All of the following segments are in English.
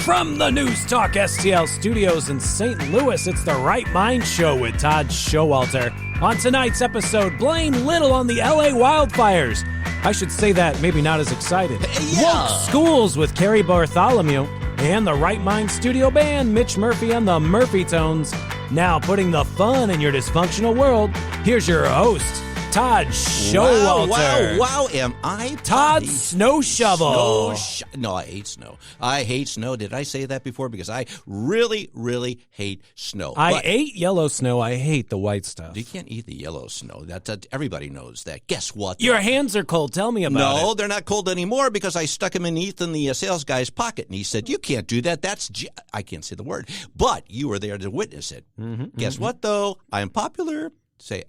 From the NewsTalkSTL studios in St. Louis, it's the Right Mind Show with Todd Schowalter. On tonight's episode, Blaine Little on the LA wildfires. I should say that, maybe not as excited. Woke schools with Cari Bartholomew. And the Right Mind studio band, Mitch Murphy and the Murphy Tones. Now putting the fun in your dysfunctional world, here's your host, Todd Schowalter. Wow, am I Todd Snow Shovel. No, I hate snow. I hate snow. Did I say that before? Because I really, really hate snow. I ate yellow snow. I hate the white stuff. You can't eat the yellow snow. Everybody knows that. Guess what? Your hands are cold. Tell me about it. No, they're not cold anymore because I stuck them in Ethan, the sales guy's pocket, and he said, you can't do that. I can't say the word, but you were there to witness it. Guess what, though? I am popular. Say,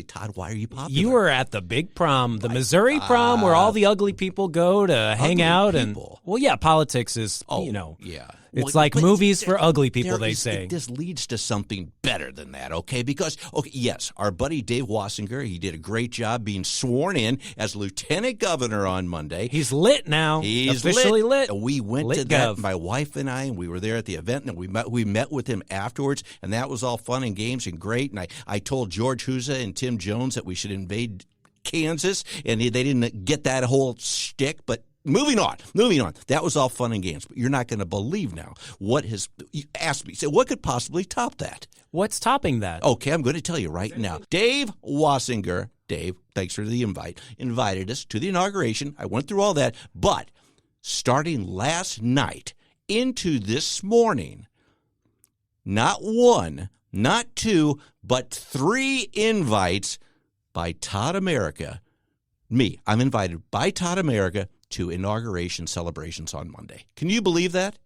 Todd, why are you popular? You were at the big prom, the Missouri prom, where all the ugly people go to hang out. People. Well, yeah, politics is, yeah. It's like movies for ugly people, they say. This leads to something better than that, okay? Because, yes, our buddy Dave Wassinger, he did a great job being sworn in as lieutenant governor on Monday. He's lit now. He's officially lit. We went to that, my wife and I, and we were there at the event, and we met with him afterwards, and that was all fun and games and great. And I told George Huza and Tim Jones that we should invade Kansas, and they didn't get that whole shtick, but Moving on. That was all fun and games, but you're not going to believe now you asked me, what could possibly top that? What's topping that? Okay, I'm going to tell you right now. Dave Wassinger, thanks for the invite, invited us to the inauguration. I went through all that, but starting last night into this morning, not one, not two, but 3 invites by Todd America. I'm invited by Todd America to inauguration celebrations on Monday. Can you believe that?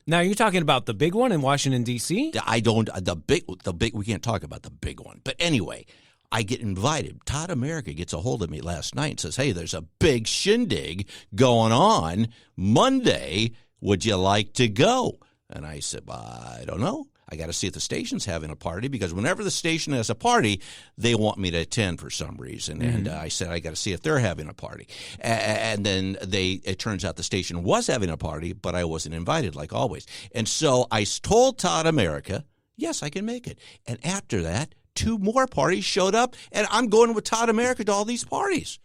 Now, you're talking about the big one in Washington, D.C.? We can't talk about the big one. But anyway, I get invited. Todd America gets a hold of me last night and says, hey, there's a big shindig going on Monday. Would you like to go? And I said, I don't know. I got to see if the station's having a party, because whenever the station has a party, they want me to attend for some reason. And I said, I got to see if they're having a party. And then it turns out the station was having a party, but I wasn't invited like always. And so I told Todd America, yes, I can make it. And after that, 2 more parties showed up, and I'm going with Todd America to all these parties.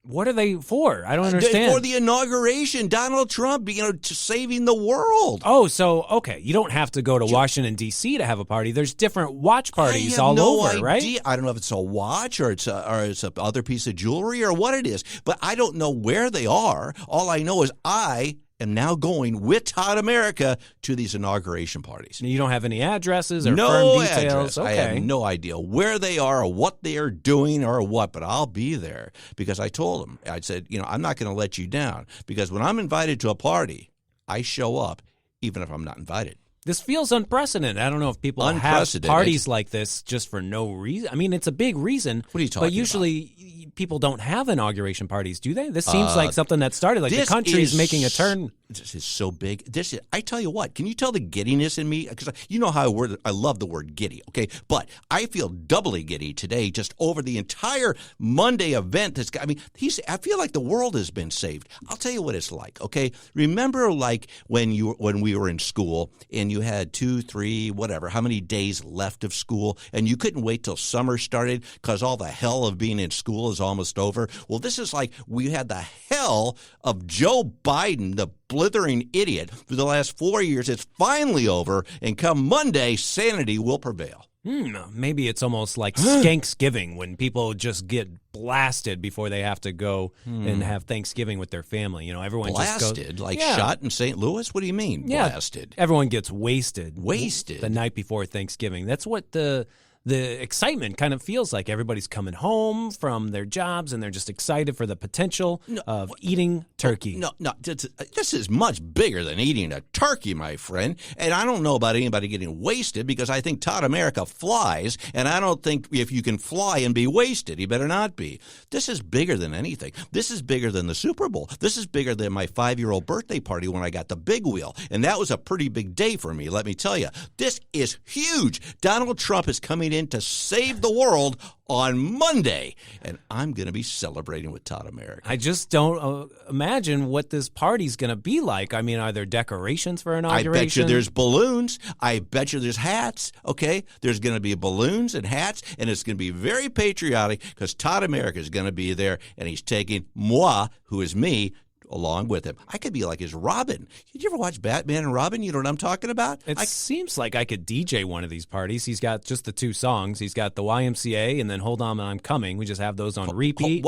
What are they for? I don't understand. For the inauguration, Donald Trump, saving the world. Oh, so, okay. You don't have to go to Washington, D.C. to have a party. There's different watch parties all over, right? I don't know if it's a watch or it's a other piece of jewelry or what it is, but I don't know where they are. All I know is I am now going with Todd America to these inauguration parties. You don't have any addresses or no firm details? Address. Okay. I have no idea where they are or what they are doing or what, but I'll be there because I told them, I said, I'm not going to let you down, because when I'm invited to a party, I show up even if I'm not invited. This feels unprecedented. I don't know if people have parties like this just for no reason. I mean, it's a big reason. What are you talking about? But usually people don't have inauguration parties, do they? This seems like something that started. Like the country's making a turn. This is so big. I tell you what, can you tell the giddiness in me? Because you know how I love the word giddy, okay? But I feel doubly giddy today just over the entire Monday event. I feel like the world has been saved. I'll tell you what it's like, okay? Remember like when we were in school and you had 2, 3, whatever, how many days left of school, and you couldn't wait till summer started because all the hell of being in school is almost over? Well, this is like we had the hell of Joe Biden, the blithering idiot, for the last 4 years. It's finally over, and come Monday, sanity will prevail. Maybe it's almost like Skanksgiving, when people just get blasted before they have to go and have Thanksgiving with their family. Everyone blasted, just goes, like shot in St. Louis? What do you mean, blasted? Everyone gets wasted. Wasted? The night before Thanksgiving. That's what the excitement kind of feels like. Everybody's coming home from their jobs, and they're just excited for the potential of eating turkey. No, this is much bigger than eating a turkey, my friend. And I don't know about anybody getting wasted, because I think Todd America flies, and I don't think if you can fly and be wasted, you better not be. This is bigger than anything. This is bigger than the Super Bowl. This is bigger than my 5-year-old birthday party when I got the big wheel. And that was a pretty big day for me, let me tell you. This is huge. Donald Trump is coming in to save the world on Monday. And I'm going to be celebrating with Todd America. I just don't imagine what this party's going to be like. I mean, are there decorations for inauguration? I bet you there's balloons. I bet you there's hats, okay? There's going to be balloons and hats, and it's going to be very patriotic because Todd America is going to be there, and he's taking moi, who is me, along with him. I could be like his Robin. Did you ever watch Batman and Robin? You know what I'm talking about? It seems like I could DJ one of these parties. He's got just the 2 songs. He's got the YMCA and then Hold On, I'm Coming. We just have those on repeat.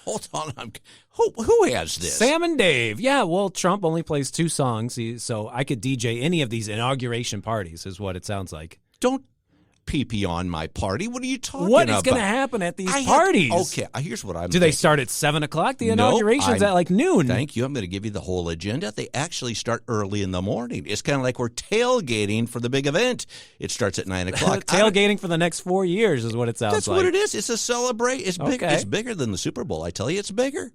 Hold on. Who has this? Sam and Dave. Yeah, well, Trump only plays 2 songs, so I could DJ any of these inauguration parties is what it sounds like. Don't pee on my party. What are you talking about? What is going to happen at these parties? Okay, here's what I'm Do they start at 7 o'clock? The inauguration's at like noon. Thank you. I'm going to give you the whole agenda. They actually start early in the morning. It's kind of like we're tailgating for the big event. It starts at 9 o'clock. Tailgating for the next 4 years is what it sounds like. That's what it is. It's a celebration. It's big. Okay. It's bigger than the Super Bowl. I tell you, it's bigger.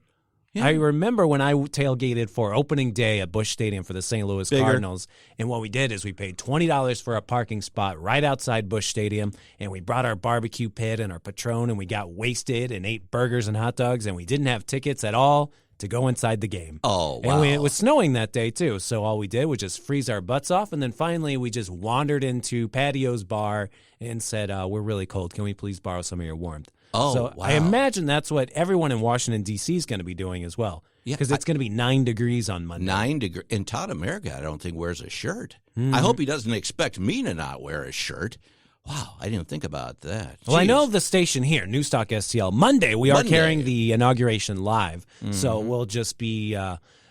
Yeah. I remember when I tailgated for opening day at Busch Stadium for the St. Louis Cardinals, and what we did is we paid $20 for a parking spot right outside Busch Stadium, and we brought our barbecue pit and our Patron, and we got wasted and ate burgers and hot dogs, and we didn't have tickets at all to go inside the game. Oh, wow. And it was snowing that day, too, so all we did was just freeze our butts off, and then finally we just wandered into Patio's bar and said, we're really cold. Can we please borrow some of your warmth? Oh, so wow. I imagine that's what everyone in Washington, D.C. is going to be doing as well. Yeah, because it's going to be 9 degrees on Monday. 9 degrees. And Todd America, I don't think, wears a shirt. I hope he doesn't expect me to not wear a shirt. Wow, I didn't think about that. Well, I know of the station here, Newstalk STL. Monday, we are carrying the inauguration live. So we'll just be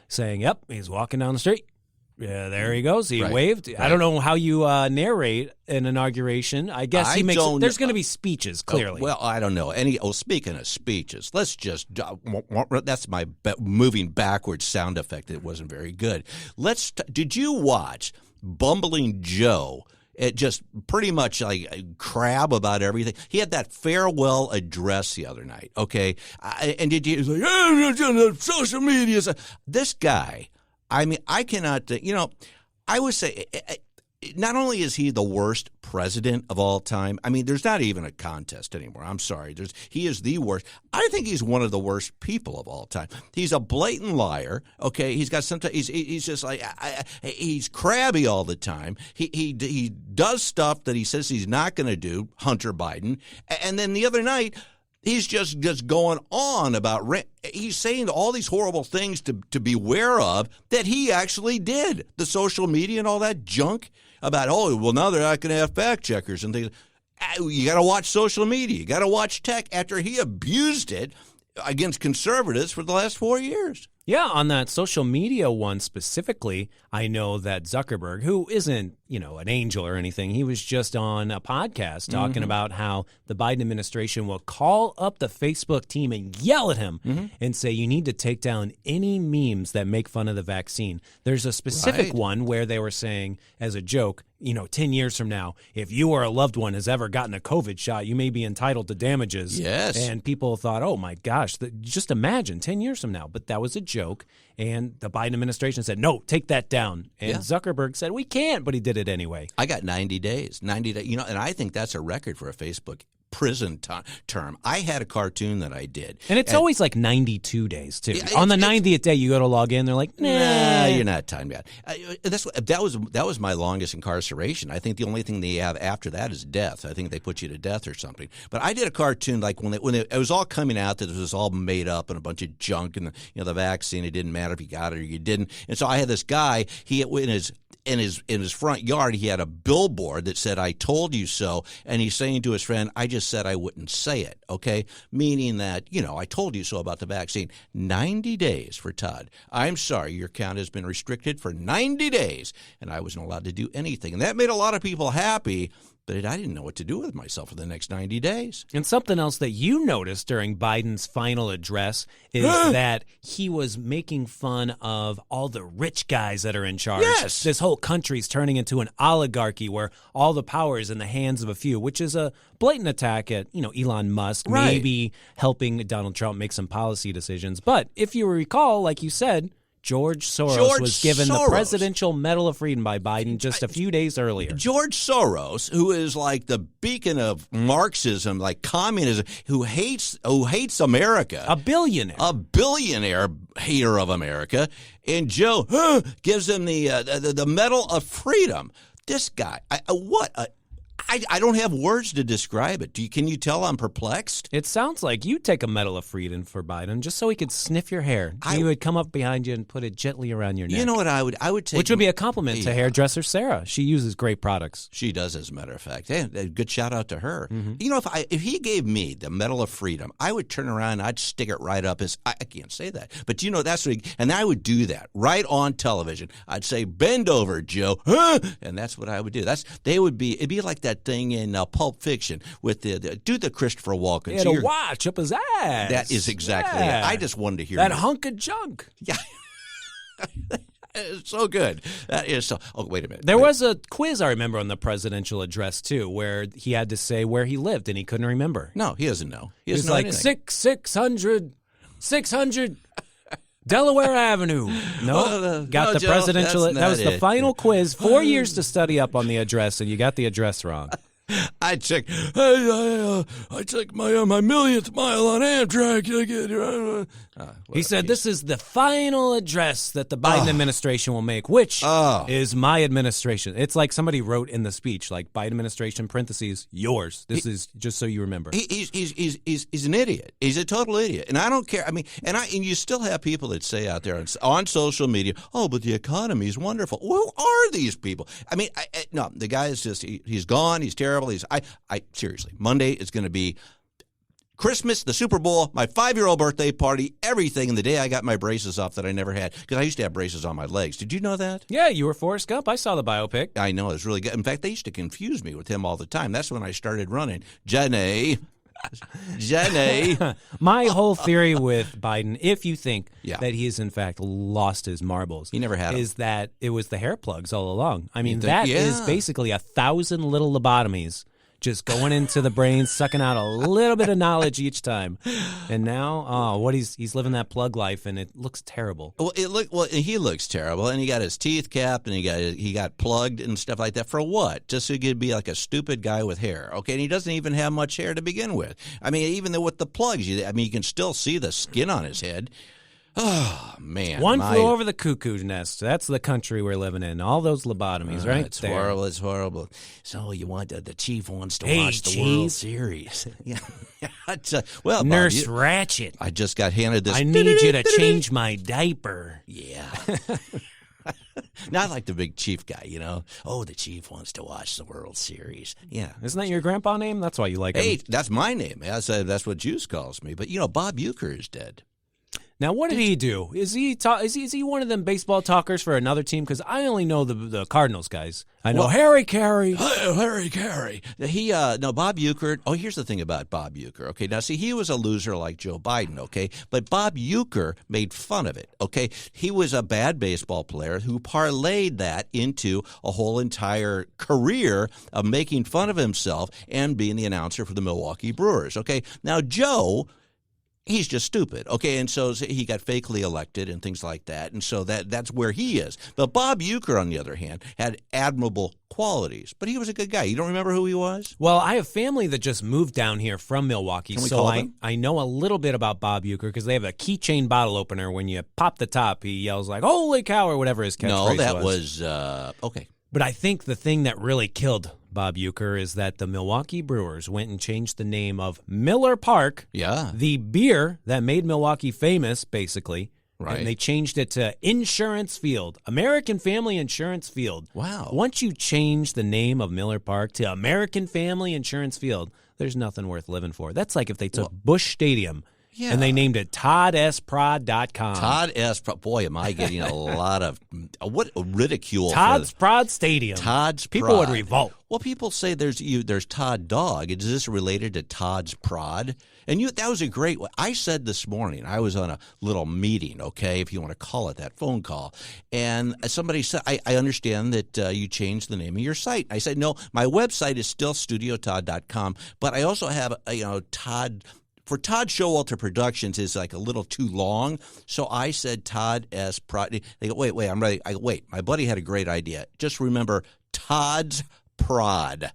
saying, yep, he's walking down the street. Yeah, there he goes. He waved. Right. I don't know how you narrate an inauguration. I guess he makes. There's going to be speeches, clearly. Well, I don't know. Speaking of speeches, let's just. That's my moving backwards sound effect. It wasn't very good. Did you watch Bumbling Joe? It just pretty much like crab about everything. He had that farewell address the other night. Okay, and did you? He was like, social media. This guy. I mean, I cannot, I would say not only is he the worst president of all time, I mean, there's not even a contest anymore. I'm sorry. He is the worst. I think he's one of the worst people of all time. He's a blatant liar, okay? He's got he's just like, he's crabby all the time. He does stuff that he says he's not going to do, Hunter Biden. And then the other night, he's just going on about he's saying all these horrible things to beware of that he actually did. The social media and all that junk about, now they're not going to have fact checkers and things. You got to watch social media. You got to watch tech after he abused it against conservatives for the last 4 years. Yeah, on that social media one specifically, I know that Zuckerberg, who isn't, an angel or anything, he was just on a podcast talking about how the Biden administration will call up the Facebook team and yell at him and say, you need to take down any memes that make fun of the vaccine. There's a specific one where they were saying, as a joke, 10 years from now, if you or a loved one has ever gotten a COVID shot, you may be entitled to damages. Yes. And people thought, oh, my gosh, just imagine 10 years from now. But that was a joke. And the Biden administration said, no, take that down. And Zuckerberg said, we can't, but he did it anyway. I got 90 days. 90 days. And I think that's a record for a Facebook prison term. I had a cartoon that I did. And it's always like 92 days, too. On the 90th day, you go to log in, they're like, nah. You're not time yet. That was my longest incarceration. I think the only thing they have after that is death. I think they put you to death or something. But I did a cartoon like when it was all coming out that it was all made up and a bunch of junk and the vaccine, it didn't matter if you got it or you didn't. And so I had this guy, in his front yard, he had a billboard that said, I told you so. And he's saying to his friend, I just said I wouldn't say it, okay? Meaning that, I told you so about the vaccine. 90 days for Todd. I'm sorry, your account has been restricted for 90 days, and I wasn't allowed to do anything. And that made a lot of people happy, but I didn't know what to do with myself for the next 90 days. And something else that you noticed during Biden's final address is that he was making fun of all the rich guys that are in charge. Yes. This whole country's turning into an oligarchy where all the power is in the hands of a few, which is a blatant attack at, Elon Musk, maybe helping Donald Trump make some policy decisions. But if you recall, like you said, George Soros was given the Presidential Medal of Freedom by Biden just a few days earlier. George Soros, who is like the beacon of Marxism, like communism, who hates America. A billionaire hater of America. And Joe gives him the Medal of Freedom. This guy, I don't have words to describe it. Can you tell I'm perplexed? It sounds like you take a Medal of Freedom for Biden just so he could sniff your hair. He would come up behind you and put it gently around your neck. You know what I would take? Which would be a compliment to hairdresser Sarah. She uses great products. She does, as a matter of fact. Hey, good shout out to her. Mm-hmm. You know, if he gave me the Medal of Freedom, I would turn around and I'd stick it right up his. I can't say that, but you know that's what. And I would do that right on television. I'd say, "Bend over, Joe," and that's what I would do. It'd be like that thing in Pulp Fiction with the Christopher Walken. He had a watch up his ass. That is exactly it. I just wanted to hear that hunk of junk. Yeah. It's so good. That is so. Oh, wait a minute. There was a quiz I remember on the presidential address too, where he had to say where he lived and he couldn't remember. No, he doesn't know. He was like 600 Delaware Avenue. No, got the Joe, presidential. That was the final quiz. 4 years to study up on the address, and you got the address wrong. I took my millionth mile on Amtrak. He said, "This is the final address that the Biden administration will make, which is my administration." It's like somebody wrote in the speech, like Biden administration parentheses yours. This is just so you remember. He's an idiot. He's a total idiot, and I don't care. I mean, and you still have people that say out there on social media, "Oh, but the economy is wonderful." Who are these people? I mean, no, the guy is just he's gone. He's terrible. Seriously, Monday is going to be Christmas, the Super Bowl, my 5-year-old birthday party, everything. And the day I got my braces off that I never had, because I used to have braces on my legs. Did you know that? Yeah, you were Forrest Gump. I saw the biopic. I know. It was really good. In fact, they used to confuse me with him all the time. That's when I started running. Jenny. My whole theory with Biden, if you think that he has in fact lost his marbles, he never had them, is that it was the hair plugs all along. I mean, that is basically 1,000 little lobotomies just going into the brain, sucking out a little bit of knowledge each time. And now, he's living that plug life, and it looks terrible. Well, he looks terrible, and he got his teeth capped, and he got plugged and stuff like that. For what? Just so he could be like a stupid guy with hair, okay? And he doesn't even have much hair to begin with. I mean, even with the plugs, you can still see the skin on his head. Oh, man. One flew over the cuckoo's nest. That's the country we're living in. All those lobotomies, right? It's horrible. It's horrible. So you want the chief wants to watch the World Series. Yeah. Well, Nurse Ratchet. I just got handed this. I need you to change my diaper. Yeah. Not like the big chief guy, you know. Oh, the chief wants to watch the World Series. Yeah. Isn't that your grandpa name? That's why you like him. Hey, that's my name. That's what Juice calls me. But, Bob Uecker is dead. Now, what did he do? Is he one of them baseball talkers for another team? Because I only know the Cardinals guys. I know Harry Carey. Harry Carey. Bob Uecker. Oh, here's the thing about Bob Uecker. Okay, now see, he was a loser like Joe Biden. Okay, but Bob Uecker made fun of it. Okay, he was a bad baseball player who parlayed that into a whole entire career of making fun of himself and being the announcer for the Milwaukee Brewers. Okay, now Joe. He's just stupid, okay? And so he got fakely elected and things like that, and so that's where he is. But Bob Uecker, on the other hand, had admirable qualities, but he was a good guy. You don't remember who he was? Well, I have family that just moved down here from Milwaukee, so I know a little bit about Bob Uecker because they have a keychain bottle opener. When you pop the top, he yells like, "Holy cow," or whatever his catchphrase was. No, that was okay. But I think the thing that really killed Bob Uecker is that the Milwaukee Brewers went and changed the name of Miller Park, the beer that made Milwaukee famous, basically. Right. And they changed it to Insurance Field, American Family Insurance Field. Wow. Once you change the name of Miller Park to American Family Insurance Field, there's nothing worth living for. That's like if they took Busch Stadium. Yeah. And they named it ToddSProd.com. Todd S. Prod. Boy, am I getting a lot of ridicule. Todd's Prod Stadium. Todd's People Prod. would revolt. Well, people say there's Todd Dog. Is this related to Todd's Prod? And that was a great one. I said this morning, I was on a little meeting, okay, if you want to call it that, phone call. And somebody said, I understand that you changed the name of your site. I said, no, my website is still StudioTodd.com, but I also have, Todd for Todd Schowalter Productions is like a little too long. So I said Todd S. Prod. They go, wait, I'm ready. I go, wait, my buddy had a great idea. Just remember Todd's Prod.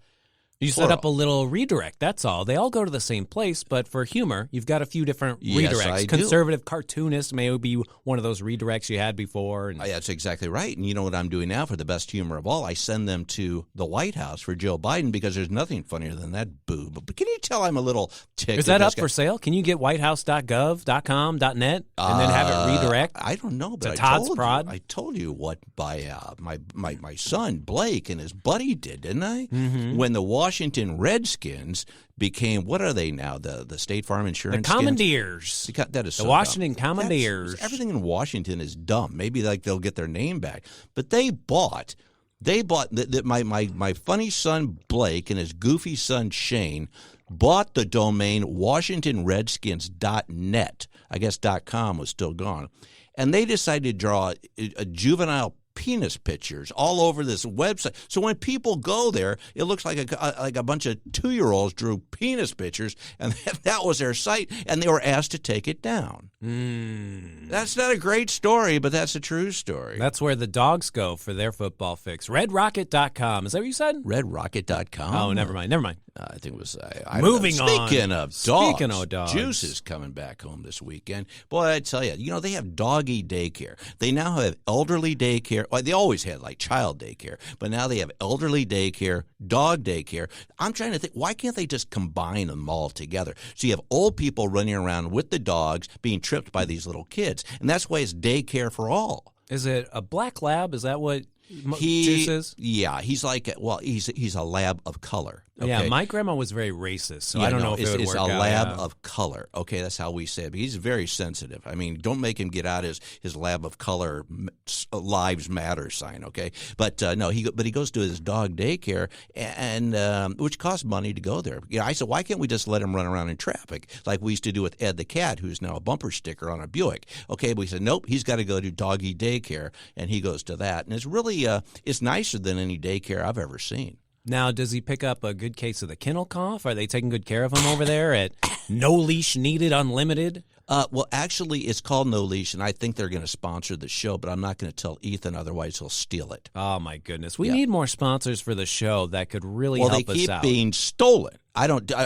You set up a little redirect, that's all. They all go to the same place, but for humor, you've got a few different redirects. I do. Conservative cartoonist may be one of those redirects you had before. And that's exactly right. And you know what I'm doing now for the best humor of all? I send them to the White House for Joe Biden because there's nothing funnier than that boob. But can you tell I'm a little ticked? Is that up for sale? Can you get whitehouse.gov.com.net and then have it redirect? I don't know, but I told you what by my son Blake and his buddy did, didn't I? Mm-hmm. When the Washington Redskins became, what are they now? The State Farm Insurance? The Commandeers. That is so the Washington dumb. Commandeers. Everything in Washington is dumb. Maybe like they'll get their name back. But they bought my funny son Blake and his goofy son Shane bought the domain WashingtonRedskins.net. I guess .com was still gone. And they decided to draw a juvenile penis pictures all over this website. So when people go there, it looks like a bunch of 2-year-olds drew penis pictures, and that was their site, and they were asked to take it down. That's not a great story, but that's a true story. That's where the dogs go for their football fix. RedRocket.com. Is that what you said? RedRocket.com. Oh, never mind. I think it was. Moving on. Speaking of dogs, Juice is coming back home this weekend. Boy, I tell you, they have doggy daycare. They now have elderly daycare. Well, they always had like child daycare, but now they have elderly daycare, dog daycare. I'm trying to think, why can't they just combine them all together? So you have old people running around with the dogs being tripped by these little kids, and that's why it's daycare for all. Is it a black lab? Is that what Juice is? Yeah, he's like, he's a lab of color. Okay? Yeah, my grandma was very racist, so I don't know if it would work out. It's a lab of color. Okay, that's how we say it. But he's very sensitive. I mean, don't make him get out his lab of color lives matter sign, okay? But no, he goes to his dog daycare, and which costs money to go there. I said, why can't we just let him run around in traffic like we used to do with Ed the cat, who's now a bumper sticker on a Buick? Okay, but we said, nope, he's got to go to doggy daycare, and he goes to that. And it's really it's nicer than any daycare I've ever seen. Now, does he pick up a good case of the kennel cough? Are they taking good care of him over there at No Leash Needed Unlimited? Well, actually, it's called No Leash, and I think they're going to sponsor the show, but I'm not going to tell Ethan, otherwise he'll steal it. Oh, my goodness. We need more sponsors for the show that could really help us out. Well, they keep being stolen.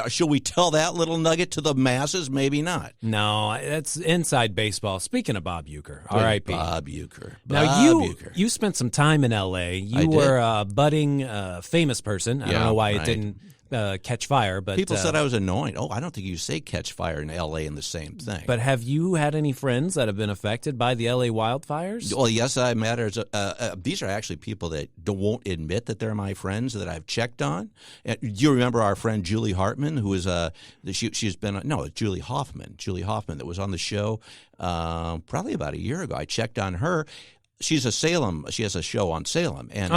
Should we tell that little nugget to the masses? Maybe not. No, that's inside baseball. Speaking of Bob Uecker, R.I.P. Bob Uecker. Now, you spent some time in L.A. You were a budding famous person. I don't know why it didn't catch fire, but people said I was annoying. Oh, I don't think you say catch fire in L.A. in the same thing. But have you had any friends that have been affected by the L.A. wildfires? Well, yes, I matter. These are actually people that won't admit that they're my friends that I've checked on. Do you remember our friend Julie Hartman, who is she's been it's Julie Hoffman that was on the show probably about a year ago. I checked on her. She's a Salem. She has a show on Salem. And,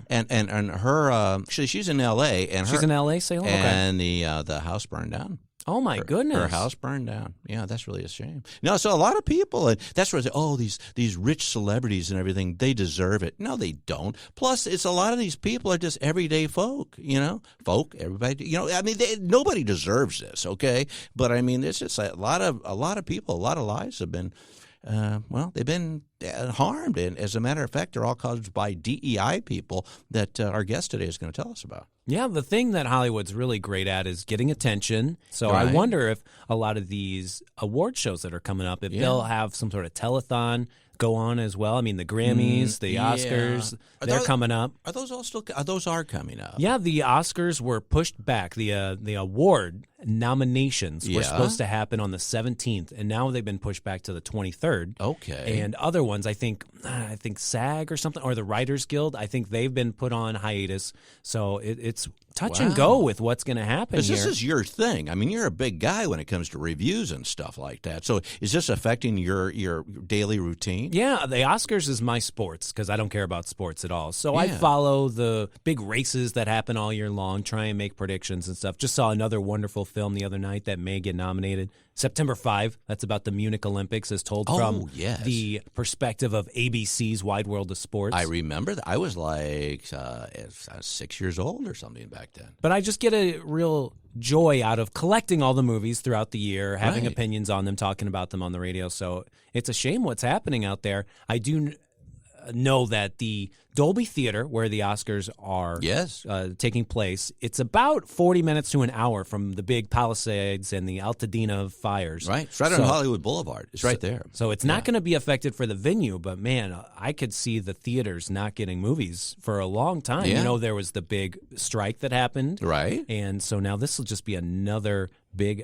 and her she's in L.A. and she's in L.A. Salem. And the house burned down. Oh my goodness! Her house burned down. Yeah, that's really a shame. No, so a lot of people, and that's where they say, these rich celebrities and everything, they deserve it. No, they don't. Plus, it's a lot of these people are just everyday folk. Everybody. I mean, nobody deserves this. Okay, but I mean, it's just a lot of people, a lot of lives have been. They've been harmed, and as a matter of fact, they're all caused by DEI people that our guest today is going to tell us about. Yeah, the thing that Hollywood's really great at is getting attention. So I wonder if a lot of these award shows that are coming up, if they'll have some sort of telethon go on as well. I mean, the Grammys, the Oscars, they're coming up. Are those all still? Those are coming up. Yeah, the Oscars were pushed back. The award nominations were supposed to happen on the 17th, and now they've been pushed back to the 23rd. Okay. And other ones, I think SAG or something, or the Writers Guild, I think they've been put on hiatus. So it's touch and go with what's going to happen here. This is your thing. I mean, you're a big guy when it comes to reviews and stuff like that. So is this affecting your daily routine? Yeah, the Oscars is my sports because I don't care about sports at all. So I follow the big races that happen all year long, try and make predictions and stuff. Just saw another wonderful film the other night that may get nominated. September 5, that's about the Munich Olympics as told from the perspective of ABC's Wide World of Sports. I remember that. I was like 6 years old or something back then. But I just get a real joy out of collecting all the movies throughout the year, having opinions on them, talking about them on the radio. So it's a shame what's happening out there. I do know that the Dolby Theater, where the Oscars are taking place, it's about 40 minutes to an hour from the big Palisades and the Altadena fires. Right. It's right on Hollywood Boulevard. It's right there. So it's not going to be affected for the venue, but, man, I could see the theaters not getting movies for a long time. Yeah. You know, there was the big strike that happened. Right. And so now this will just be another big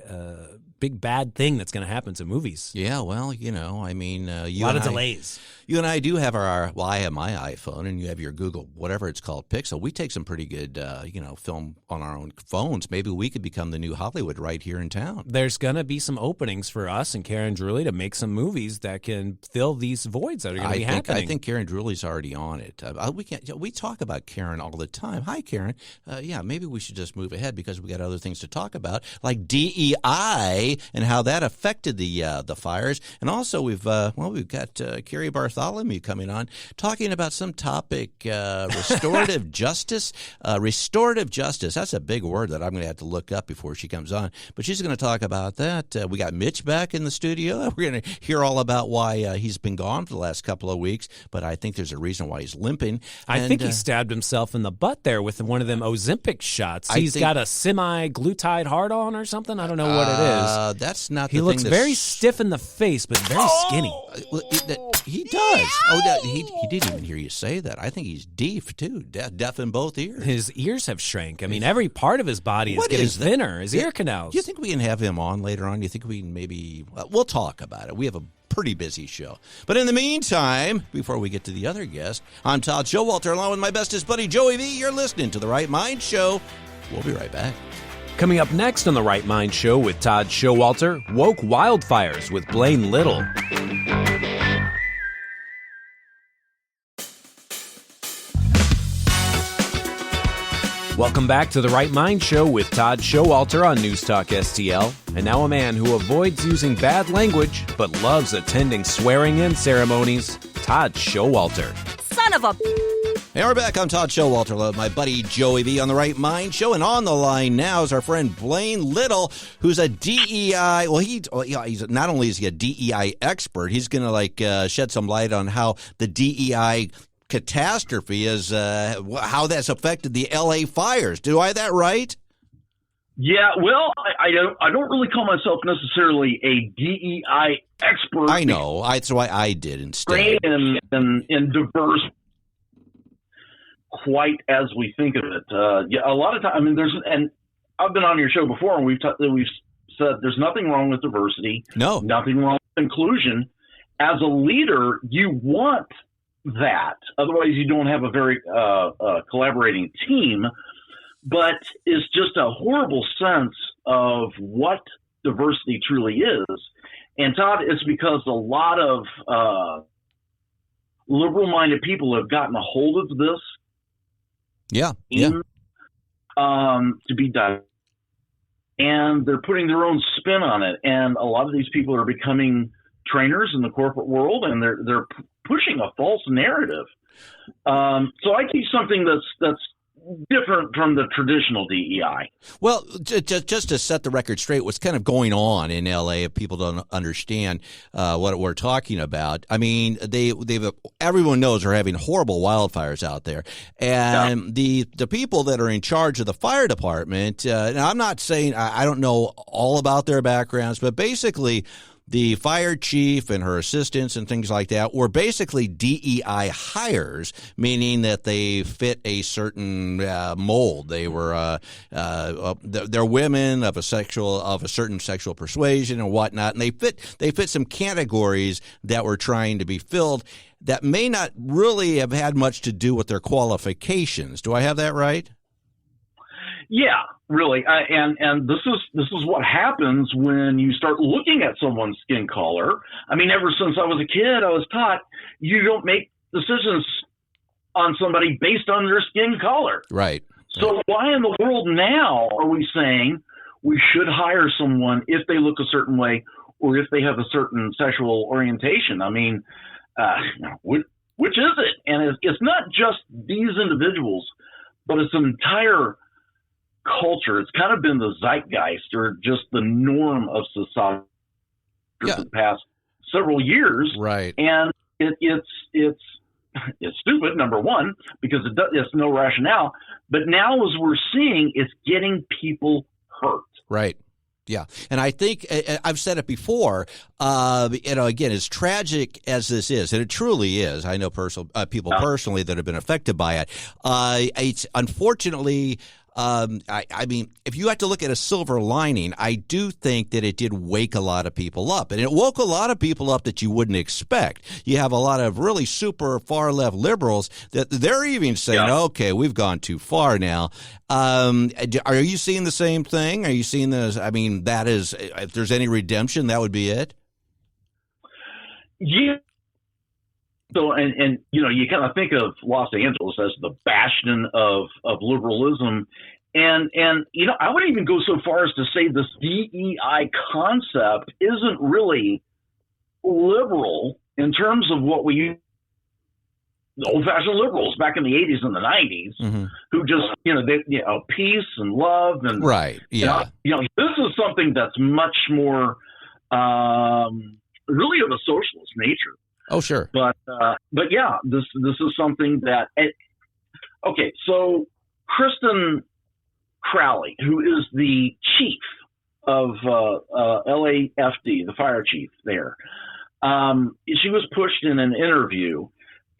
bad thing that's going to happen to movies. Yeah, well, you know, I mean, a lot of delays. You and I do have I have my iPhone, and you have your Google, whatever it's called, Pixel. We take some pretty good, film on our own phones. Maybe we could become the new Hollywood right here in town. There's going to be some openings for us and Karen Drewley to make some movies that can fill these voids that are going to be happening. I think Karen Drewley's already on it. We talk about Karen all the time. Hi, Karen. Maybe we should just move ahead because we got other things to talk about, like DEI and how that affected the fires. And also we've got Cari Bartholomew coming on talking about some topic, restorative justice. Restorative justice, that's a big word that I'm going to have to look up before she comes on. But she's going to talk about that. We got Mitch back in the studio. We're going to hear all about why he's been gone for the last couple of weeks, but I think there's a reason why he's limping. I think he stabbed himself in the butt there with one of them Ozempic shots. He's got a semi-glutide hard-on or something. I don't know what it is. That's not. He looks very stiff in the face, but very skinny. He does. He didn't even hear you say that. I think he's deaf too, deaf in both ears. His ears have shrank. I mean, every part of his body is getting thinner. His ear canals. Do you think we can have him on later on? Do you think we can maybe? We'll talk about it. We have a pretty busy show. But in the meantime, before we get to the other guest, I'm Todd Schowalter, along with my bestest buddy Joey V. You're listening to The Right Mind Show. We'll be right back. Coming up next on The Right Mind Show with Todd Schowalter, woke wildfires with Blaine Little. Welcome back to The Right Mind Show with Todd Schowalter on NewsTalkSTL. And now a man who avoids using bad language but loves attending swearing-in ceremonies, Todd Schowalter. Son of a... Hey, we're back. I'm Todd Schowalter, my buddy Joey V on The Right Mind Show. And on the line now is our friend Blaine Little, who's a DEI. He's not only is he a DEI expert, he's going to shed some light on how the DEI catastrophe is, how that's affected the LA fires. Do I have that right? Yeah, well, I don't really call myself necessarily a DEI expert. I know. That's why I did instead. In diverse, quite as we think of it. A lot of times, I mean, and I've been on your show before, and we've said there's nothing wrong with diversity. No. Nothing wrong with inclusion. As a leader, you want that. Otherwise, you don't have a very collaborating team. But it's just a horrible sense of what diversity truly is. And Todd, it's because a lot of liberal-minded people have gotten a hold of this. Yeah. To be done. And they're putting their own spin on it. And a lot of these people are becoming trainers in the corporate world, and they're pushing a false narrative. So I teach something that's different from the traditional DEI. Well, just to set the record straight, what's kind of going on in LA, if people don't understand what we're talking about, I mean, everyone knows they're having horrible wildfires out there, and the people that are in charge of the fire department, and I'm not saying I don't know all about their backgrounds, but basically the fire chief and her assistants and things like that were basically DEI hires, meaning that they fit a certain mold. They were they're women of a certain sexual persuasion and whatnot, and they fit some categories that were trying to be filled that may not really have had much to do with their qualifications. Do I have that right? Yeah, really. And this is what happens when you start looking at someone's skin color. I mean, ever since I was a kid, I was taught you don't make decisions on somebody based on their skin color. Right. So why in the world now are we saying we should hire someone if they look a certain way or if they have a certain sexual orientation. I mean, which is it? And it's not just these individuals, but it's an entire culture. It's kind of been the zeitgeist or just the norm of society for the past several years. Right. And it's stupid, number one, because it's no rationale. But now, as we're seeing, it's getting people hurt. Right. Yeah. And I think I've said it before, again, as tragic as this is, and it truly is, I know people personally that have been affected by it. It's unfortunately, I mean, if you had to look at a silver lining, I do think that it did wake a lot of people up. And it woke a lot of people up that you wouldn't expect. You have a lot of really super far left liberals that they're even saying, okay, we've gone too far now. Are you seeing the same thing? Are you seeing this? I mean, that is, if there's any redemption, that would be it? Yeah. So, and you kind of think of Los Angeles as the bastion of liberalism. And I wouldn't even go so far as to say this DEI concept isn't really liberal in terms of what we the old-fashioned liberals back in the 80s and the 90s who just, peace and love. And, right. Yeah. This is something that's much more really of a socialist nature. Oh, sure. But yeah, this is something that okay. So Kristen Crowley, who is the chief of LAFD, the fire chief there, she was pushed in an interview,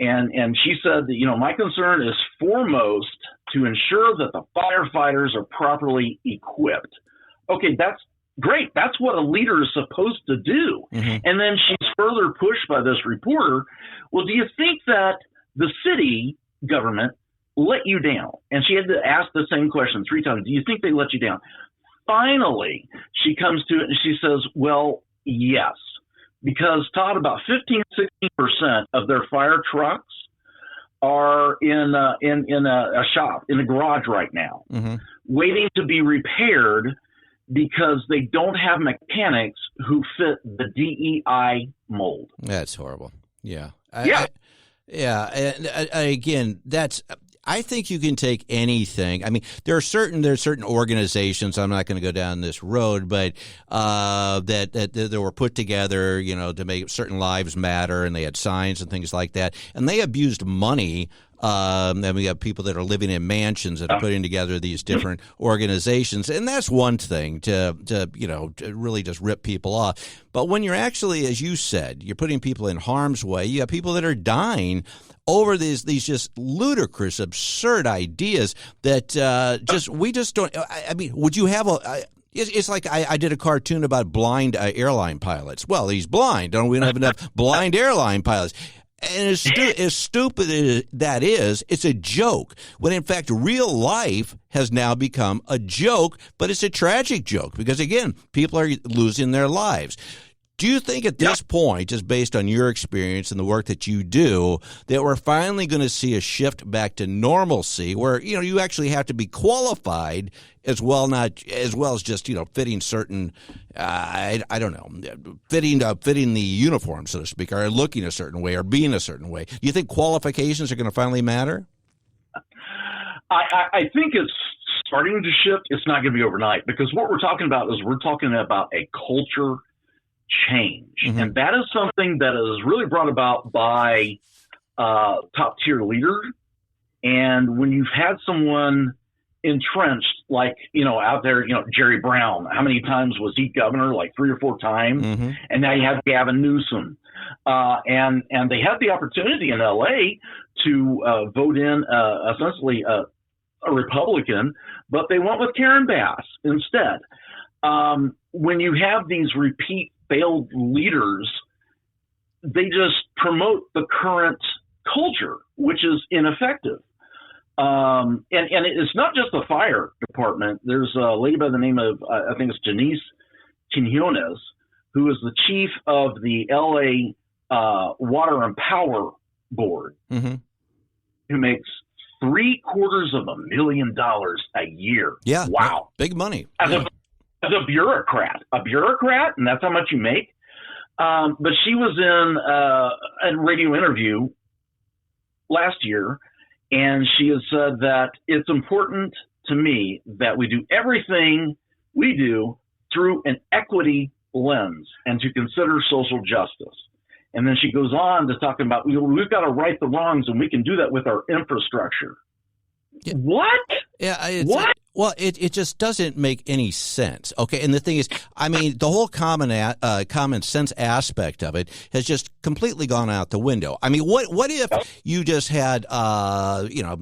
and she said that my concern is foremost to ensure that the firefighters are properly equipped. Okay, that's great. That's what a leader is supposed to do. And then she's further pushed by this reporter. Well, do you think that the city government let you down? And she had to ask the same question 3 times. Do you think they let you down? Finally, she comes to it and she says, well, yes, because Todd, about 15-16% of their fire trucks are in a shop, in a garage right now, waiting to be repaired because they don't have mechanics who fit the DEI mold. That's horrible. Yeah. Yeah. And again, I think you can take anything. I mean, there's certain organizations. I'm not going to go down this road, but that were put together, to make certain lives matter, and they had signs and things like that, and they abused money. And we have people that are living in mansions that are putting together these different organizations, and that's one thing to really just rip people off. But when you're actually, as you said, you're putting people in harm's way, you have people that are dying over these just ludicrous, absurd ideas that we just don't. I mean, would you have a? It's like I did a cartoon about blind airline pilots. Well, he's blind. We don't have enough blind airline pilots. And as stupid as that is, it's a joke. When in fact, real life has now become a joke, but it's a tragic joke because, again, people are losing their lives. Do you think at this point, just based on your experience and the work that you do, that we're finally going to see a shift back to normalcy where, you actually have to be qualified as well as just, fitting certain, I don't know, fitting the uniform, so to speak, or looking a certain way or being a certain way? Do you think qualifications are going to finally matter? I think it's starting to shift. It's not going to be overnight because what we're talking about is a culture change. And that is something that is really brought about by top tier leaders. And when you've had someone entrenched, like, out there, Jerry Brown, how many times was he governor? Like 3 or 4 times. And now you have Gavin Newsom. And they had the opportunity in LA to vote in essentially a Republican, but they went with Karen Bass instead. When you have these repeat failed leaders, they just promote the current culture, which is ineffective. And it's not just the fire department. There's a lady by the name of, I think it's Janice Quinones, who is the chief of the LA Water and Power Board, who makes $750,000 a year. Yeah. Wow. Big money. as a bureaucrat, and that's how much you make. But she was in a radio interview last year, and she has said that it's important to me that we do everything we do through an equity lens and to consider social justice. And then she goes on to talk about, we've got to right the wrongs, and we can do that with our infrastructure. Yeah. What? Yeah. What? Well, it just doesn't make any sense. Okay. And the thing is, I mean, the whole common sense aspect of it has just completely gone out the window. I mean, what if you just had,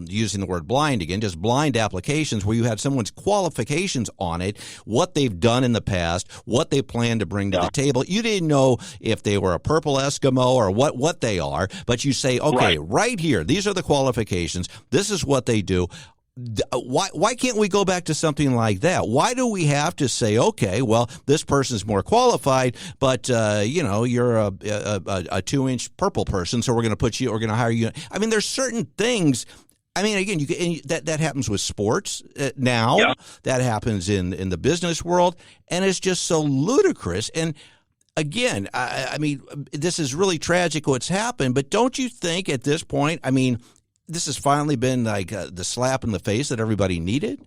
using the word blind again, just blind applications where you had someone's qualifications on it, what they've done in the past, what they plan to bring to the table. You didn't know if they were a purple Eskimo or what they are, but you say, okay, right here, these are the qualifications. This is what they do. Why can't we go back to something like that? Why do we have to say, okay, well, this person's more qualified, but you're a 2-inch purple person, so we're going to hire you. I mean, there's certain things. I mean, again, that happens with sports now. Yeah. That happens in the business world, and it's just so ludicrous. And again, I mean, this is really tragic what's happened. But don't you think at this point, I mean, this has finally been like the slap in the face that everybody needed?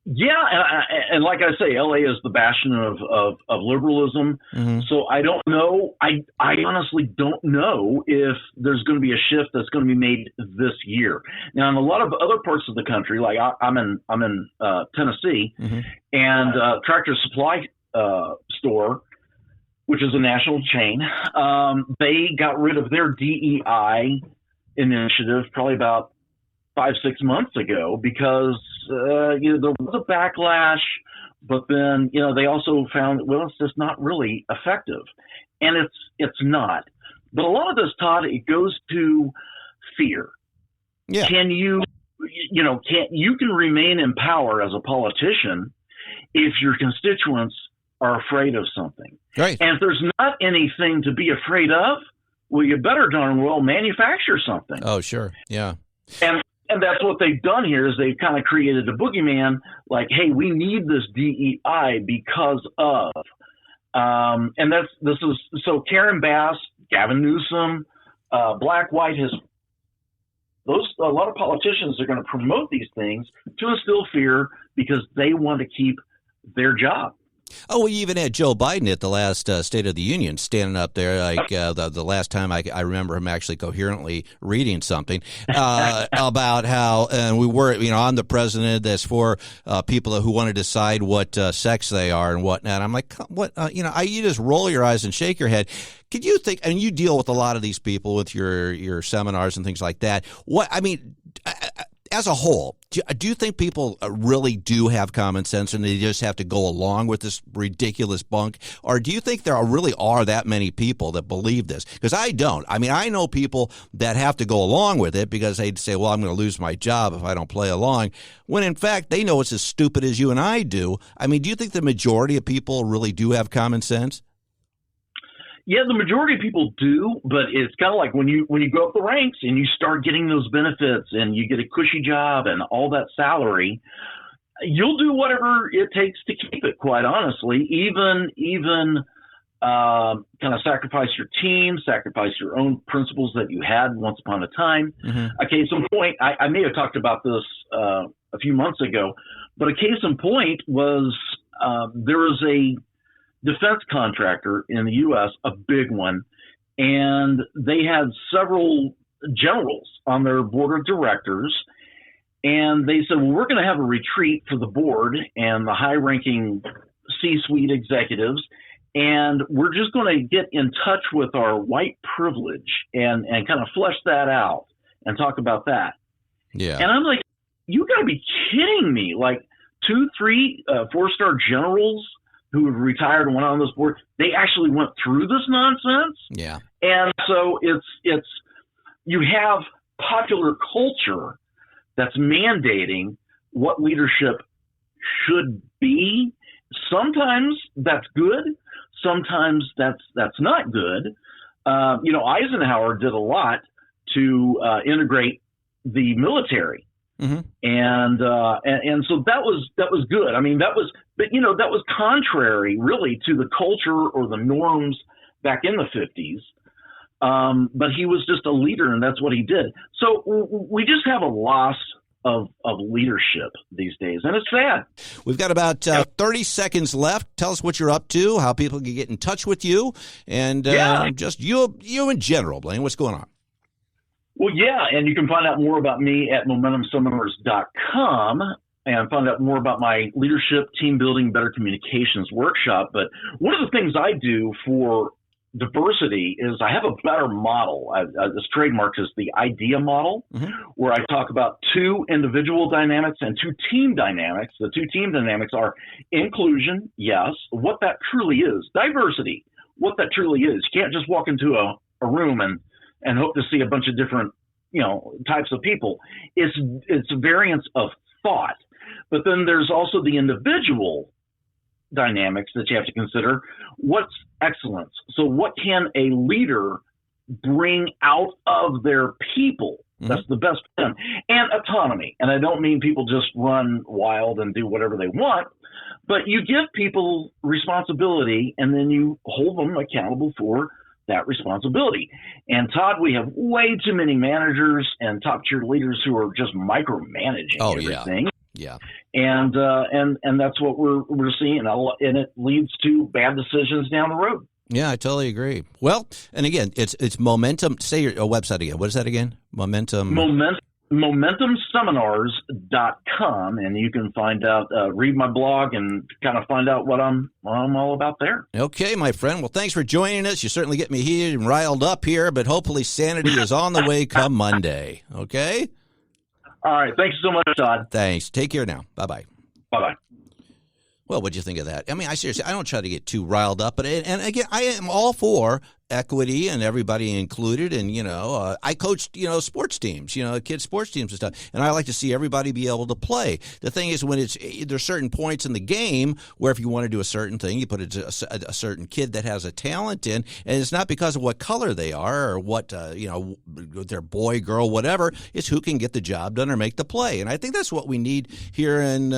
Yeah, and like I say, LA is the bastion of liberalism. Mm-hmm. So I don't know. I honestly don't know if there's going to be a shift that's going to be made this year. Now, in a lot of other parts of the country, like I'm in Tennessee, mm-hmm. and Tractor Supply store, which is a national chain, they got rid of their DEI initiative probably about 5-6 months ago because there was a backlash, but then they also found it's just not really effective, and it's not. But a lot of this, Todd, it goes to fear. Yeah. Can you can remain in power as a politician if your constituents are afraid of something. Right. And if there's not anything to be afraid of, well, you better darn well manufacture something. Oh, sure. Yeah. And that's what they've done here is they've kind of created a boogeyman like, hey, we need this DEI because of. And so Karen Bass, Gavin Newsom, Black, White, a lot of politicians are going to promote these things to instill fear because they want to keep their job. Oh, we even had Joe Biden at the last State of the Union standing up there, like the last time I remember him actually coherently reading something about how we were, I'm the president that's for people who want to decide what sex they are and whatnot. I'm like, what? You just roll your eyes and shake your head. Could you think? And you deal with a lot of these people with your seminars and things like that. As a whole, do you think people really do have common sense and they just have to go along with this ridiculous bunk? Or do you think there really are that many people that believe this? Because I don't. I mean, I know people that have to go along with it because they'd say, well, I'm going to lose my job if I don't play along, when in fact they know it's as stupid as you and I do. I mean, do you think the majority of people really do have common sense? Yeah, the majority of people do, but it's kind of like when you go up the ranks and you start getting those benefits and you get a cushy job and all that salary, you'll do whatever it takes to keep it, quite honestly, even kind of sacrifice your team, sacrifice your own principles that you had once upon a time. Mm-hmm. A case in point, I may have talked about this a few months ago, but a case in point was there was a defense contractor in the U.S., a big one, and they had several generals on their board of directors, and they said, well, we're going to have a retreat for the board and the high-ranking C-suite executives, and we're just going to get in touch with our white privilege and kind of flesh that out and talk about that. Yeah. And I'm like, you got to be kidding me. Like 2, 3, 4-star generals who have retired and went on this board, they actually went through this nonsense. Yeah. And so it's you have popular culture that's mandating what leadership should be. Sometimes that's good. Sometimes that's not good. Eisenhower did a lot to integrate the military And so that was good. I mean, that was contrary really to the culture or the norms back in the 50s. But he was just a leader, and that's what he did. So we just have a loss of leadership these days, and it's sad. We've got about 30 seconds left. Tell us what you're up to, how people can get in touch with you, and just you in general, Blaine. What's going on? Well, yeah, and you can find out more about me at MomentumSeminars.com and find out more about my leadership, team building, better communications workshop. But one of the things I do for diversity is I have a better model. This trademark is the IDEA model, where I talk about two individual dynamics and two team dynamics. The two team dynamics are inclusion, yes, what that truly is, diversity, what that truly is. You can't just walk into a room and hope to see a bunch of different, types of people. It's a variance of thought. But then there's also the individual dynamics that you have to consider. What's excellence? So what can a leader bring out of their people? That's the best for them. And autonomy. And I don't mean people just run wild and do whatever they want, but you give people responsibility and then you hold them accountable for that responsibility. And Todd, we have way too many managers and top tier leaders who are just micromanaging everything. Yeah. And that's what we're seeing, and it leads to bad decisions down the road. Yeah, I totally agree. Well, and again, it's Momentum. Say your website again. What is that again? MomentumSeminars.com, and you can find out, read my blog, and kind of find out what I'm all about there. Okay, my friend. Well, thanks for joining us. You certainly get me heated and riled up here, but hopefully sanity is on the way come Monday. Okay. All right. Thanks so much, Todd. Thanks. Take care now. Bye-bye. Bye-bye. Well, what'd you think of that? I mean, I don't try to get too riled up, but and again, I am all for equity and everybody included. And, I coached, sports teams, kids sports teams and stuff. And I like to see everybody be able to play. The thing is when there's certain points in the game where if you want to do a certain thing, you put a certain kid that has a talent in, and it's not because of what color they are or what, their boy, girl, whatever. It's who can get the job done or make the play. And I think that's what we need here in,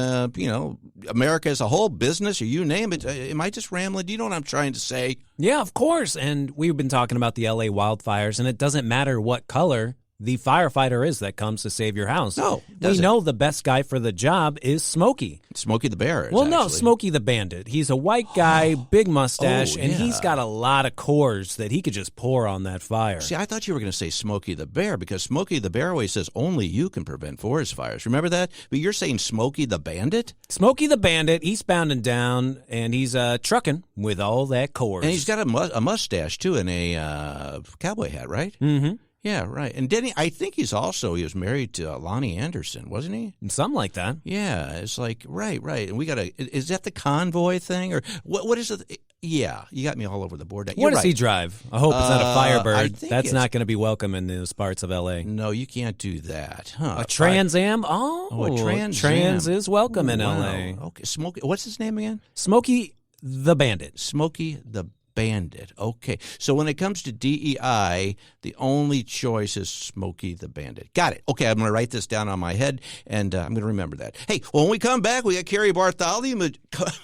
America as a whole, business, or you name it. Am I just rambling? Do you know what I'm trying to say? Yeah, of course. And we've been talking about the LA wildfires, and it doesn't matter what color the firefighter is that comes to save your house. No, we know the best guy for the job is Smokey. Smokey the Bear. No, Smokey the Bandit. He's a white guy, big mustache, and he's got a lot of cores that he could just pour on that fire. See, I thought you were going to say Smokey the Bear because Smokey the Bear always says only you can prevent forest fires. Remember that? But you're saying Smokey the Bandit? Smokey the Bandit, he's bounding down, and he's trucking with all that cores. And he's got a mustache, too, and a cowboy hat, right? Mm-hmm. Yeah, right. And Denny, I think he was married to Lonnie Anderson, wasn't he? Something like that. Yeah, it's like, right. And we got is that the convoy thing? Or what is it? Yeah, you got me all over the board. What does he drive? I hope it's not a Firebird. That's not going to be welcome in those parts of L.A. No, you can't do that. Huh? A Trans Am? Oh, a Trans Trans is welcome in L.A. Okay, Smokey. What's his name again? Smokey the Bandit. Smokey the Bandit. Okay. So when it comes to DEI, the only choice is Smokey the Bandit. Got it. Okay, I'm going to write this down on my head, and I'm going to remember that. Hey, when we come back, we got Cari Bartholomew.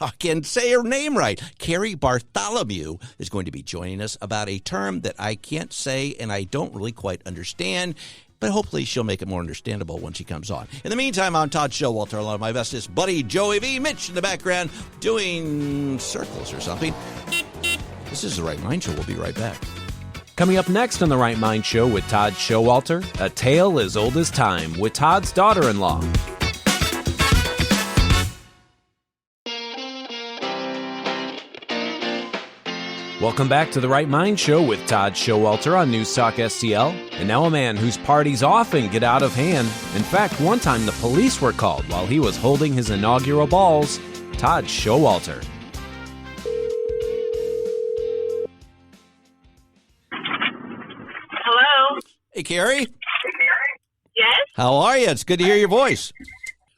I can say her name right. Cari Bartholomew is going to be joining us about a term that I can't say and I don't really quite understand. But hopefully she'll make it more understandable when she comes on. In the meantime, I'm Todd Schowalter, along with my bestest buddy, Joey V. Mitch, in the background, doing circles or something. This is The Right Mind Show. We'll be right back. Coming up next on The Right Mind Show with Todd Schowalter, a tale as old as time with Todd's daughter-in-law. Welcome back to The Right Mind Show with Todd Schowalter on NewsTalkSTL. And now a man whose parties often get out of hand. In fact, one time the police were called while he was holding his inaugural balls. Todd Schowalter. Hello? Hey, Cari. Yes? How are you? It's good to hear your voice.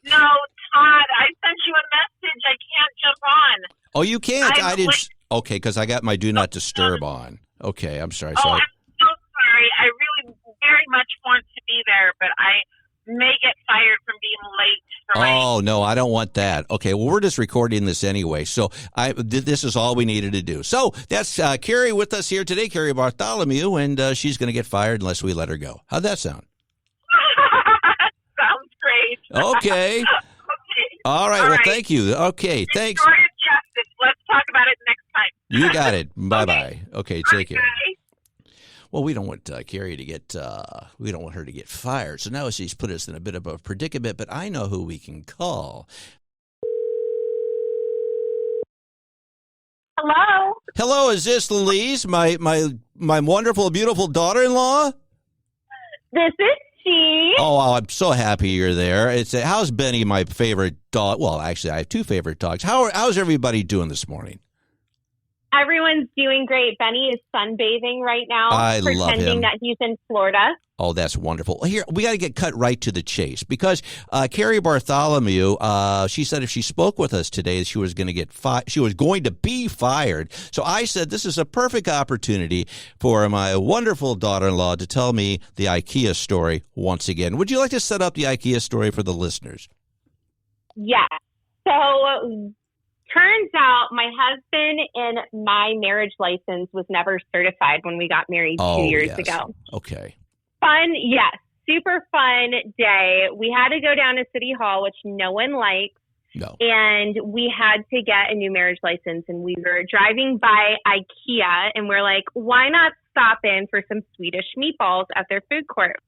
No, Todd, I sent you a message. I can't jump on. Oh, you can't? I didn't. Okay, because I got my Do Not Disturb on. Okay, I'm sorry. Oh, I'm so sorry. I really very much want to be there, but I may get fired from Oh, no, I don't want that. Okay, well, we're just recording this anyway, so this is all we needed to do. So that's Cari with us here today, Cari Bartholomew, and she's going to get fired unless we let her go. How'd that sound? Sounds great. Okay. Okay. All right, well, thank you. Okay, thanks. Story of justice. Let's talk about it next time. You got it. Bye-bye. Okay, take care. Bye. Well, we don't want Cari to get we don't want her to get fired. So now she's put us in a bit of a predicament, but I know who we can call. Hello. Hello, is this Lise, my wonderful, beautiful daughter-in-law? This is she. Oh, I'm so happy you're there. How's Benny, my favorite dog? Well, actually, I have two favorite dogs. How's everybody doing this morning? Everyone's doing great. Benny is sunbathing right now, I love him. pretending that he's in Florida. Oh, that's wonderful. Here, we got to get cut right to the chase because Cari Bartholomew, she said if she spoke with us today, she was going to be fired. So I said this is a perfect opportunity for my wonderful daughter-in-law to tell me the IKEA story once again. Would you like to set up the IKEA story for the listeners? Yeah. So turns out my husband and my marriage license was never certified when we got married 2 years ago. Okay. Fun, yes. Super fun day. We had to go down to City Hall, which no one likes. No. And we had to get a new marriage license. And we were driving by IKEA and we're like, why not stop in for some Swedish meatballs at their food court?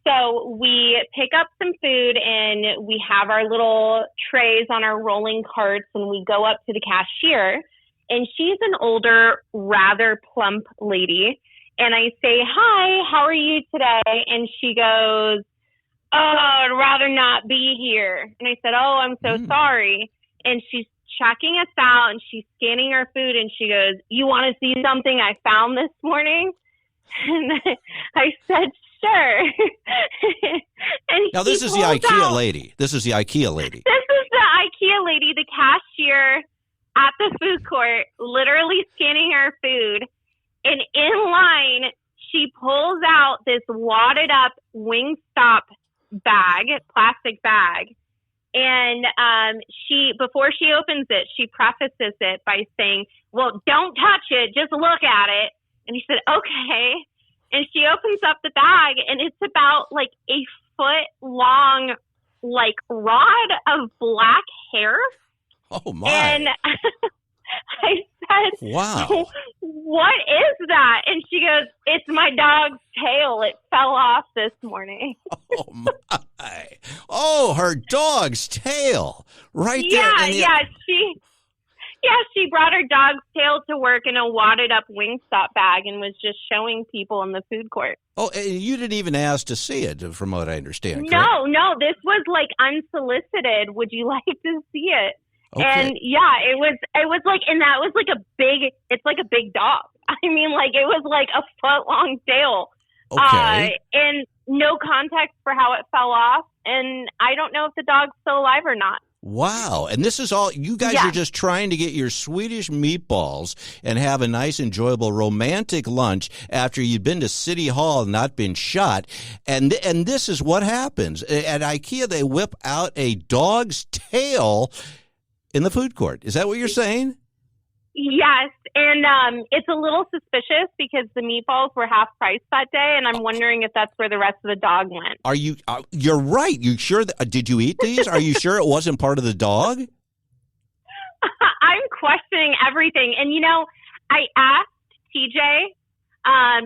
So we pick up some food and we have our little trays on our rolling carts and we go up to the cashier and she's an older, rather plump lady. And I say, hi, how are you today? And she goes, oh, I'd rather not be here. And I said, oh, I'm so sorry. And she's checking us out and she's scanning our food and she goes, you want to see something I found this morning? And I said, sure. And now, this is the IKEA lady. This is the IKEA lady. This is the IKEA lady, the cashier at the food court, literally scanning our food. And in line, she pulls out this wadded up Wingstop bag, plastic bag. And before she opens it, she prefaces it by saying, well, don't touch it, just look at it. And he said, okay. And she opens up the bag and it's about like a foot long, like rod of black hair. Oh my. And I said, wow, what is that? And she goes, it's my dog's tail. It fell off this morning. Oh my. Oh, her dog's tail. Right there. She brought her dog's tail to work in a wadded up Wingstop bag and was just showing people in the food court. Oh, and you didn't even ask to see it, from what I understand. No, this was like unsolicited. Would you like to see it? Okay. And yeah, it was like, and that was like it's like a big dog. I mean, like it was like a foot long tail. Okay. And no context for how it fell off. And I don't know if the dog's still alive or not. Wow. And this is all, you guys are just trying to get your Swedish meatballs and have a nice, enjoyable, romantic lunch after you've been to City Hall and not been shot. And this is what happens. At IKEA, they whip out a dog's tail in the food court. Is that what you're saying? Yes. And it's a little suspicious because the meatballs were half price that day. And I'm wondering if that's where the rest of the dog went. Are you, you're right. You sure? Did you eat these? Are you sure it wasn't part of the dog? I'm questioning everything. And, I asked TJ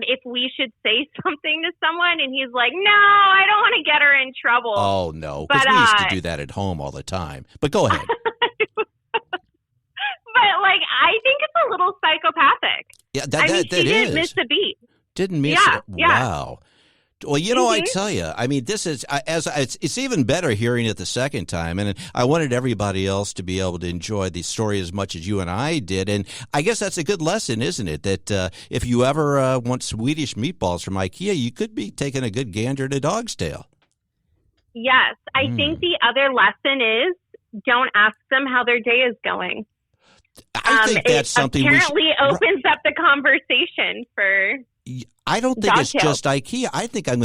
if we should say something to someone. And he's like, no, I don't want to get her in trouble. Oh, no. Because we used to do that at home all the time. But go ahead. But, like, I think it's a little psychopathic. Yeah, that didn't miss a beat. Didn't miss it. Wow. Well, I tell you, I mean, this is it's even better hearing it the second time. And I wanted everybody else to be able to enjoy the story as much as you and I did. And I guess that's a good lesson, isn't it? That if you ever want Swedish meatballs from IKEA, you could be taking a good gander at a dog's tail. Yes. I think the other lesson is don't ask them how their day is going. I think that's something apparently opens up the conversation for I don't think Dog it's tails. just IKEA. I think I'm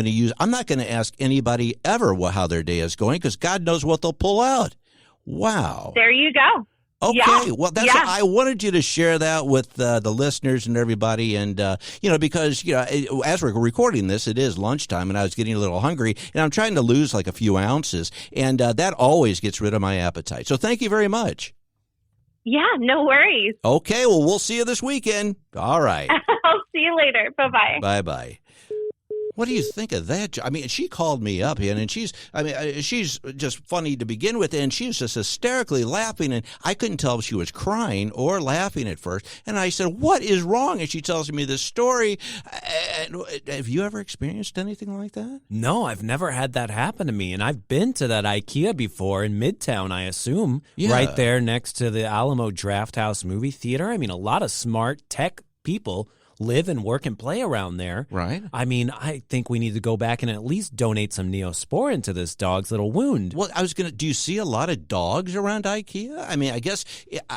not going to ask anybody ever how their day is going because God knows what they'll pull out. Wow. There you go. Okay, Yeah. well, I wanted you to share that with the listeners and everybody, and because as we're recording this, it is lunchtime, and I was getting a little hungry, and I'm trying to lose like a few ounces, and that always gets rid of my appetite. So thank you very much. Yeah, no worries. Okay, well, we'll see you this weekend. All right. I'll see you later. Bye-bye. Bye-bye. What do you think of that? I mean, she called me up, and she's just funny to begin with, and she was just hysterically laughing, and I couldn't tell if she was crying or laughing at first. And I said, "What is wrong?" And she tells me this story. Have you ever experienced anything like that? No, I've never had that happen to me, and I've been to that IKEA before in Midtown, I assume, right there next to the Alamo Drafthouse movie theater. I mean, a lot of smart tech people live and work and play around there. Right. I mean, I think we need to go back and at least donate some Neosporin to this dog's little wound. Well, do you see a lot of dogs around IKEA? I mean, I guess,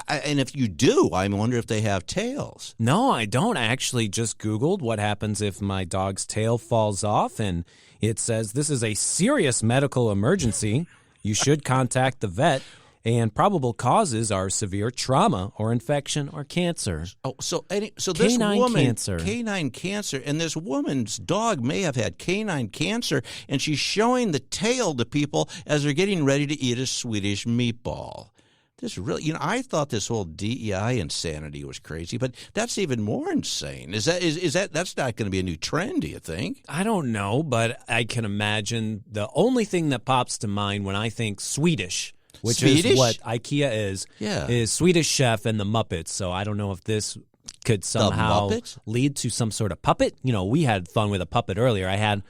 and if you do, I wonder if they have tails. No, I don't. I actually just Googled what happens if my dog's tail falls off, and it says this is a serious medical emergency. You should contact the vet. And probable causes are severe trauma or infection or cancer. Oh, so this Canine woman, cancer. Canine cancer, and this woman's dog may have had canine cancer, and she's showing the tail to people as they're getting ready to eat a Swedish meatball. This really, I thought this whole DEI insanity was crazy, but that's even more insane. Is that that's not going to be a new trend? Do you think? I don't know, but I can imagine the only thing that pops to mind when I think Swedish. Which Swedish? is what IKEA is Swedish Chef and the Muppets. So I don't know if this could somehow lead to some sort of puppet. We had fun with a puppet earlier. We're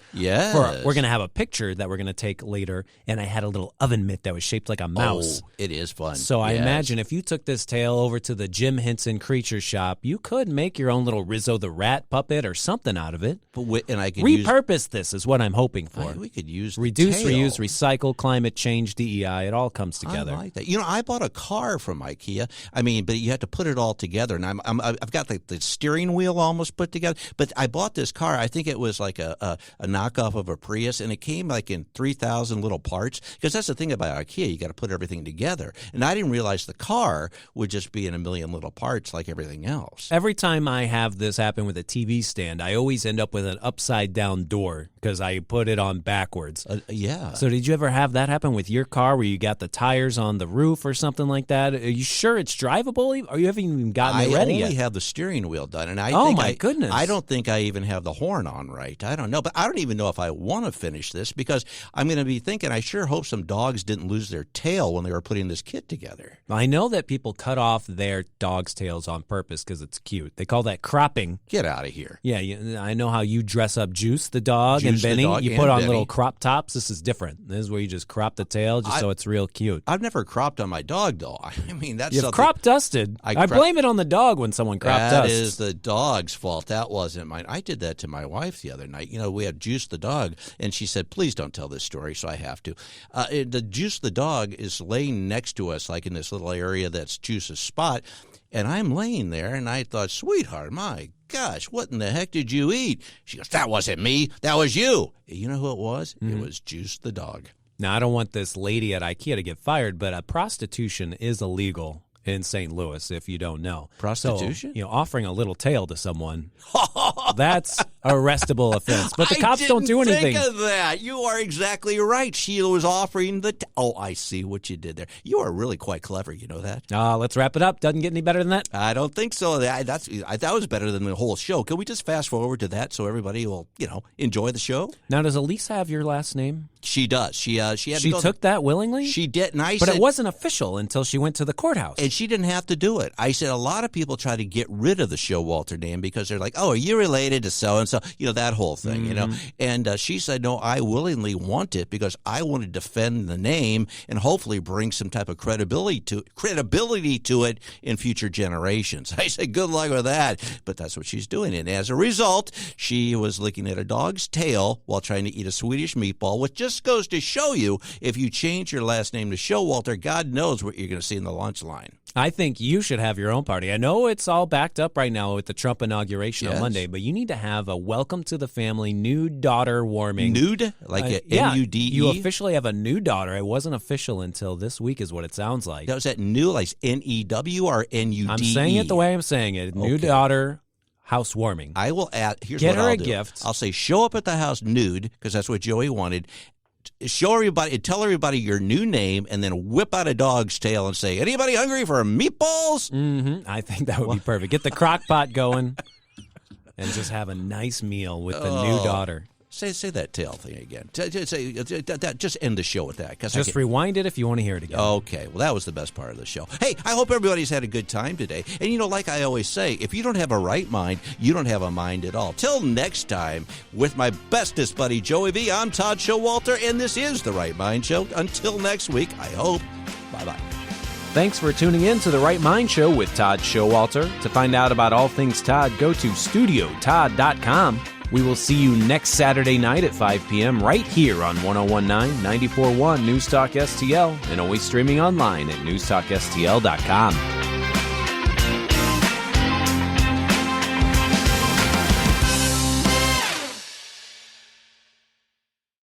going to have a picture that we're going to take later, and I had a little oven mitt that was shaped like a mouse. Oh, it is fun. So I imagine if you took this tail over to the Jim Henson Creature Shop, you could make your own little Rizzo the Rat puppet or something out of it. And I could repurpose this is what I'm hoping for. We could use reduce, tail. reuse, recycle, climate change, DEI. It all comes together. I like that. I bought a car from IKEA. I mean, but you have to put it all together, and I've got the steering wheel almost put together. But I bought this car. I think it was like a knockoff of a Prius, and it came like in 3,000 little parts. Because that's the thing about IKEA, you got to put everything together. And I didn't realize the car would just be in a million little parts like everything else. Every time I have this happen with a TV stand, I always end up with an upside down door because I put it on backwards. Yeah. So did you ever have that happen with your car where you got the tires on the roof or something like that? Are you sure it's drivable, or you haven't even gotten it ready yet? I only have the steering wheel done, and goodness. I don't think I even have the horn on right. I don't know, but I don't even know if I want to finish this because I'm going to be thinking, I sure hope some dogs didn't lose their tail when they were putting this kit together. I know that people cut off their dog's tails on purpose because it's cute. They call that cropping. Get out of here. Yeah, I know how you dress up Juice the dog and Benny. You put on little crop tops. This is different. This is where you just crop the tail so it's real cute. I've never cropped on my dog, though. I mean, that's You've crop dusted. I blame it on the dog when someone crop dusts. That is the dog's fault. That wasn't mine. I did that to my wife the other night. We had Juice the dog, and she said, please don't tell this story, so I have to. The Juice the dog is laying next to us, like in this little area that's Juice's spot, and I'm laying there, and I thought, sweetheart, my gosh, what in the heck did you eat? She goes, that wasn't me. That was you. You know who it was? Mm-hmm. It was Juice the dog. Now, I don't want this lady at IKEA to get fired, but prostitution is illegal in St. Louis, if you don't know. Prostitution? So, offering a little tail to someone, that's arrestable offense. But the cops don't do anything. Think of that. You are exactly right. Sheila was offering I see what you did there. You are really quite clever. You know that? Let's wrap it up. Doesn't get any better than that? I don't think so. That was better than the whole show. Can we just fast forward to that so everybody will, enjoy the show? Now, does Elisa have your last name? She does. She took that willingly? She did. And but it wasn't official until she went to the courthouse. And she didn't have to do it. I said a lot of people try to get rid of the Schowalter name because they're like, oh, are you related to so-and-so? That whole thing, And she said, no, I willingly want it because I want to defend the name and hopefully bring some type of credibility to it in future generations. I said, good luck with that. But that's what she's doing. And as a result, she was licking at a dog's tail while trying to eat a Swedish meatball, which just goes to show you if you change your last name to Schowalter, God knows what you're going to see in the lunch line. I think you should have your own party. I know it's all backed up right now with the Trump inauguration on Monday, but you need to have a welcome to the family nude daughter warming. Nude? Like a N-U-D-E? You officially have a new daughter. It wasn't official until this week is what it sounds like. Now, is that new, like N-E-W or N-U-D-E? I'm saying it the way I'm saying it. New daughter housewarming. I will add, here's Get what her I'll a do. gift. I'll say show up at the house nude, because that's what Joey wanted. Show everybody, tell everybody your new name, and then whip out a dog's tail and say, anybody hungry for meatballs? Mm-hmm. I think that would be perfect. Get the crock pot going and just have a nice meal with the new daughter. Say that tail thing again. Just end the show with that. Just rewind it if you want to hear it again. Okay. Well, that was the best part of the show. Hey, I hope everybody's had a good time today. And, like I always say, if you don't have a right mind, you don't have a mind at all. Till next time, with my bestest buddy, Joey V, I'm Todd Schowalter, and this is The Right Mind Show. Until next week, I hope. Bye-bye. Thanks for tuning in to The Right Mind Show with Todd Schowalter. To find out about all things Todd, go to studiotodd.com. We will see you next Saturday night at 5 p.m. right here on 101.9, 94.1 News Talk STL, and always streaming online at newstalkstl.com.